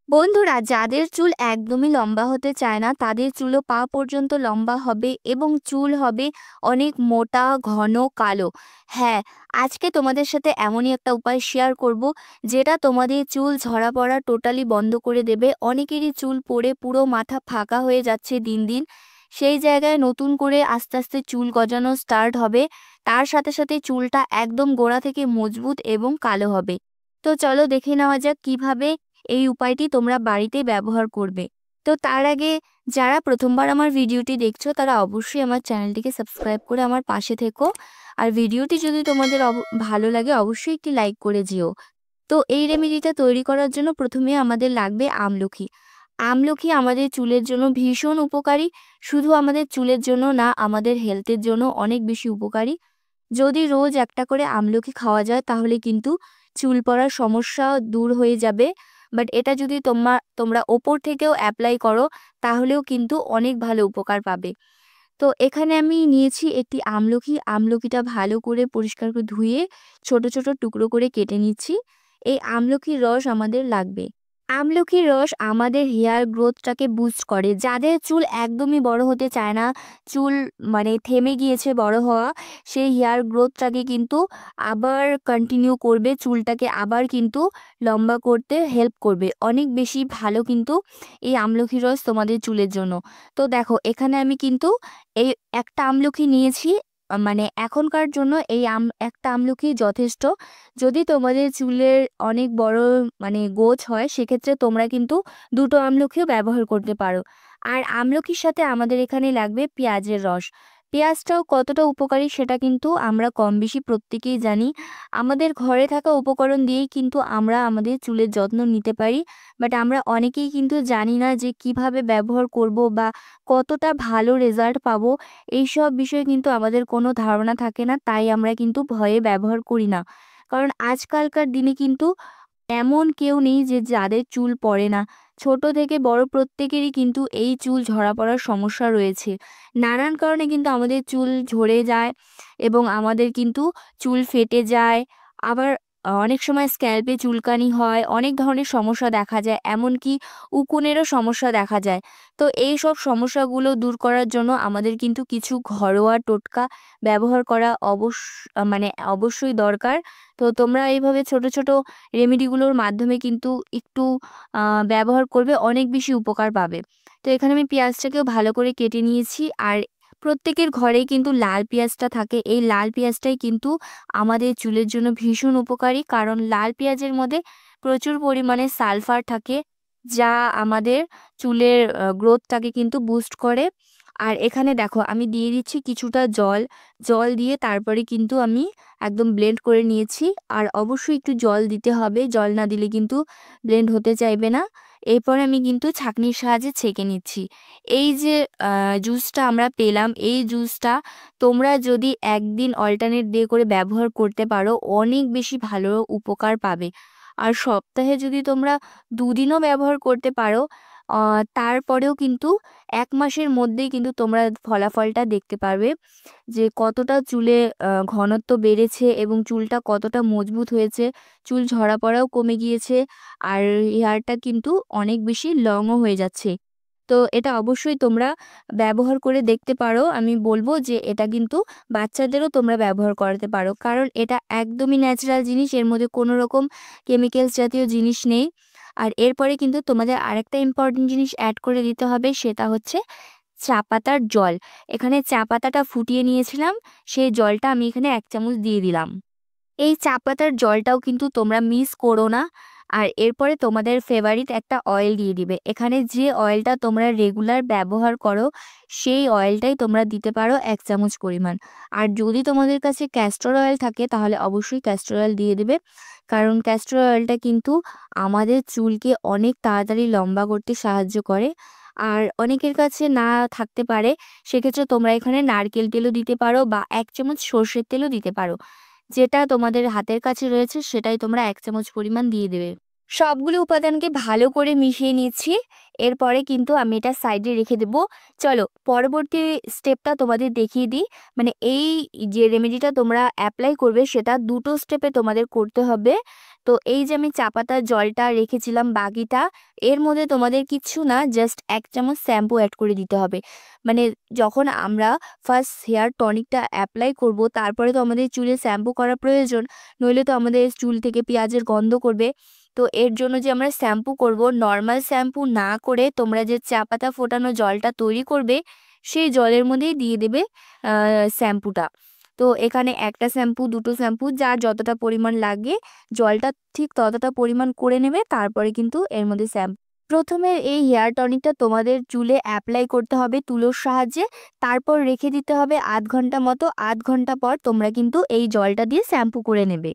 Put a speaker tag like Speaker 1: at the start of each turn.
Speaker 1: বন্ধুরা, যাদের চুল একদমই লম্বা হতে চায় না তাদের চুলও পা পর্যন্ত লম্বা হবে এবং চুল হবে অনেক মোটা, ঘন, কালো। হ্যাঁ, আজকে তোমাদের সাথে এমনই একটা উপায় শেয়ার করব যেটা তোমাদের চুল ঝরা পড়া টোটালি বন্ধ করে দেবে। অনেকেরই চুল পড়ে পুরো মাথা ফাঁকা হয়ে যাচ্ছে দিন দিন। সেই জায়গায় নতুন করে আস্তে আস্তে চুল গজানো স্টার্ট হবে। তার সাথে সাথে চুলটা একদম গোড়া থেকে মজবুত এবং কালো হবে। তো চলো দেখে নেওয়া যাক কিভাবে এই উপায়টি তোমরা বাড়িতে ব্যবহার করবে। তো তার আগে যারা প্রথমবার আমার ভিডিওটি দেখছো তারা অবশ্যই আমার চ্যানেলটিকে সাবস্ক্রাইব করে আমার পাশে থেকো। আর ভিডিওটি যদি তোমাদের ভালো লাগে অবশ্যই একটি লাইক করে যেও। তো এই রেমেডিটা তৈরি করার জন্য প্রথমে আমাদের লাগবে আমলকি। আমলকি আমাদের চুলের জন্য ভীষণ উপকারী। শুধু আমাদের চুলের জন্য না, আমাদের হেলথের জন্য অনেক বেশি উপকারী। যদি রোজ একটা করে আমলকি খাওয়া যায় তাহলে কিন্তু চুল পড়ার সমস্যা দূর হয়ে যাবে। বাট এটা যদি তোমরা ওপর থেকেও অ্যাপ্লাই করো তাহলেও কিন্তু অনেক ভালো উপকার পাবে। তো এখানে আমি নিয়েছি একটি আমলকি। আমলকিটা ভালো করে পরিষ্কার করে ধুয়ে ছোট ছোট টুকরো করে কেটে নিচ্ছি। এই আমলকির রস আমাদের লাগবে। আমলকির রস আমাদের হেয়ার গ্রোথটাকে বুস্ট করে। যাদের চুল একদমই বড় হতে চায় না, চুল থেমে গিয়েছে বড় হওয়া, সেই হেয়ার গ্রোথটাকে কিন্তু আবার কন্টিনিউ করবে, চুলটাকে আবার কিন্তু লম্বা করতে হেল্প করবে। অনেক বেশি ভালো কিন্তু এই আমলকির রস তোমাদের চুলের জন্য। তো দেখো এখানে আমি কিন্তু এই একটা আমলকি নিয়েছি। এখনকার জন্য এই একটা আমলকি যথেষ্ট। যদি তোমাদের চুলের অনেক বড় গোছ হয় সেক্ষেত্রে তোমরা কিন্তু দুটো আমলকিও ব্যবহার করতে পারো। আর আমলকির সাথে আমাদের এখানে লাগবে পেঁয়াজের রস। পেঁয়াজটাও কতটা উপকারী সেটা কিন্তু আমরা কম বেশি প্রত্যেকেই জানি। আমাদের ঘরে থাকা উপকরণ দিয়েই কিন্তু আমরা আমাদের চুলের যত্ন নিতে পারি। বাট আমরা অনেকেই কিন্তু জানি না যে কিভাবে ব্যবহার করব বা কতটা ভালো রেজাল্ট পাবো। এইসব বিষয়ে কিন্তু আমাদের কোনো ধারণা থাকে না, তাই আমরা কিন্তু ভয়ে ব্যবহার করি না। কারণ আজকালকার দিনে কিন্তু এমন কেউ নেই যে যাদের চুল পড়ে না। ছোট থেকে বড় প্রত্যেকেরই কিন্তু এই চুল ঝরা পড়ার সমস্যা রয়েছে। নানান কারণে কিন্তু আমাদের চুল ঝরে যায় এবং আমাদের কিন্তু চুল ফেটে যায়। আবার অনেক সময় স্ক্যাল্পে চুলকানি হয়, অনেক ধরনের সমস্যা দেখা যায়, এমনকি উকুনেরও সমস্যা দেখা যায়। তো এই সব সমস্যাগুলো দূর করার জন্য আমাদের কিন্তু কিছু ঘরোয়া টোটকা ব্যবহার করা অবশ্যই দরকার। তো তোমরা এইভাবে ছোট ছোট রেমেডিগুলোর মাধ্যমে কিন্তু একটু ব্যবহার করবে, অনেক বেশি উপকার পাবে। তো এখানে আমি পেঁয়াজটাকেও ভালো করে কেটে নিয়েছি। আর প্রত্যেকের ঘরেই কিন্তু লাল পেঁয়াজটা থাকে। এই লাল পেঁয়াজটাই কিন্তু আমাদের চুলের জন্য ভীষণ উপকারী, কারণ লাল পেঁয়াজের মধ্যে প্রচুর পরিমাণে সালফার থাকে যা আমাদের চুলের গ্রোথটাকে কিন্তু বুস্ট করে। আর এখানে দেখো আমি দিয়ে দিচ্ছি কিছুটা জল। জল দিয়ে তারপরে কিন্তু আমি একদম ব্লেন্ড করে নিয়েছি। আর অবশ্যই একটু জল দিতে হবে, জল না দিলে কিন্তু ব্লেন্ড হতে চাইবে না। এরপর আমি কিন্তু ছাঁকনির সাহায্যে ছেঁকে নিচ্ছি। এই যে জুসটা আমরা পেলাম, এই জুসটা তোমরা যদি একদিন অল্টারনেট ডে করে ব্যবহার করতে পারো অনেক বেশি ভালো উপকার পাবে। আর সপ্তাহে যদি তোমরা দুদিনও ব্যবহার করতে পারো তারপরেও কিন্তু 1 মাসের মধ্যেই কিন্তু তোমরা ফলাফলটা দেখতে পারবে যে কতটা চুলে ঘনত্ব বেড়েছে এবং চুলটা কতটা মজবুত হয়েছে। চুল ঝরা পড়াও কমে গিয়েছে। আর হেয়ারটা কিন্তু অনেক বেশি লংও হয়ে যাচ্ছে। তো এটা অবশ্যই তোমরা ব্যবহার করে দেখতে পারো। আমি বলব যে এটা কিন্তু বাচ্চাদেরও তোমরা ব্যবহার করাতে পারো, কারণ এটা একদমই ন্যাচারাল জিনিস, এর মধ্যে কোনো রকম কেমিক্যালস জাতীয় জিনিস নেই। আর এরপরে কিন্তু তোমাদের আরেকটা ইম্পর্টেন্ট জিনিস অ্যাড করে দিতে হবে, সেটা হচ্ছে চা পাতার জল। এখানে চা পাতাটা ফুটিয়ে নিয়েছিলাম, সেই জলটা আমি এখানে 1 চামচ দিয়ে দিলাম। এই চা পাতার জলটাও কিন্তু তোমরা মিস করো না। আর এরপরে তোমাদের ফেভারিট একটা অয়েল দিয়ে দিবে। এখানে যে অয়েলটা তোমরা রেগুলার ব্যবহার করো সেই অয়েলটাই তোমরা দিতে পারো 1 চামচ পরিমাণ। আর যদি তোমাদের কাছে ক্যাস্টর অয়েল থাকে তাহলে অবশ্যই ক্যাস্টর অয়েল দিয়ে দেবে, কারণ ক্যাস্টর অয়েলটা কিন্তু আমাদের চুলকে অনেক তাড়াতাড়ি লম্বা করতে সাহায্য করে। আর অনেকের কাছে না থাকতে পারে, সেক্ষেত্রে তোমরা এখানে নারকেল তেলও দিতে পারো বা 1 চামচ সর্ষের তেলও দিতে পারো। যেটা তোমাদের হাতের কাছে রয়েছে সেটাই তোমরা 1 চামচ পরিমাণ দিয়ে দেবে। সবগুলো উপাদানকে ভালো করে মিশিয়ে নিচ্ছি। এরপরে কিন্তু আমি এটা সাইডে রেখে দেবো। চলো পরবর্তী স্টেপটা তোমাদের দেখিয়ে দিই। এই যে রেমেডিটা তোমরা অ্যাপ্লাই করবে সেটা দুটো স্টেপে তোমাদের করতে হবে। তো এই যে আমি চা পাতার জলটা রেখেছিলাম বাকিটা, এর মধ্যে তোমাদের কিচ্ছু না, জাস্ট 1 চামচ শ্যাম্পু অ্যাড করে দিতে হবে। মানে যখন আমরা ফার্স্ট হেয়ার টনিকটা অ্যাপ্লাই করব, তারপরে তো আমাদের চুলে শ্যাম্পু করা প্রয়োজন, নইলে তো আমাদের চুল থেকে পেঁয়াজের গন্ধ করবে। তো এর জন্য যে আমরা শ্যাম্পু করব, নর্মাল শ্যাম্পু না করে তোমরা যে চা পাতা ফোটানো জলটা তৈরি করবে, সেই জলের মধ্যেই দিয়ে দেবে শ্যাম্পুটা। তো এখানে একটা শ্যাম্পু, দুটো শ্যাম্পু, যার যতটা পরিমাণ লাগে জলটা ঠিক ততটা পরিমাণ করে নেবে। তারপরে কিন্তু এর মধ্যে প্রথমে এই হেয়ার টনিকটা তোমাদের চুলে অ্যাপ্লাই করতে হবে তুলোর সাহায্যে, তারপর রেখে দিতে হবে আধ ঘন্টা মতো। আধ ঘন্টা পর তোমরা কিন্তু এই জলটা দিয়ে শ্যাম্পু করে নেবে।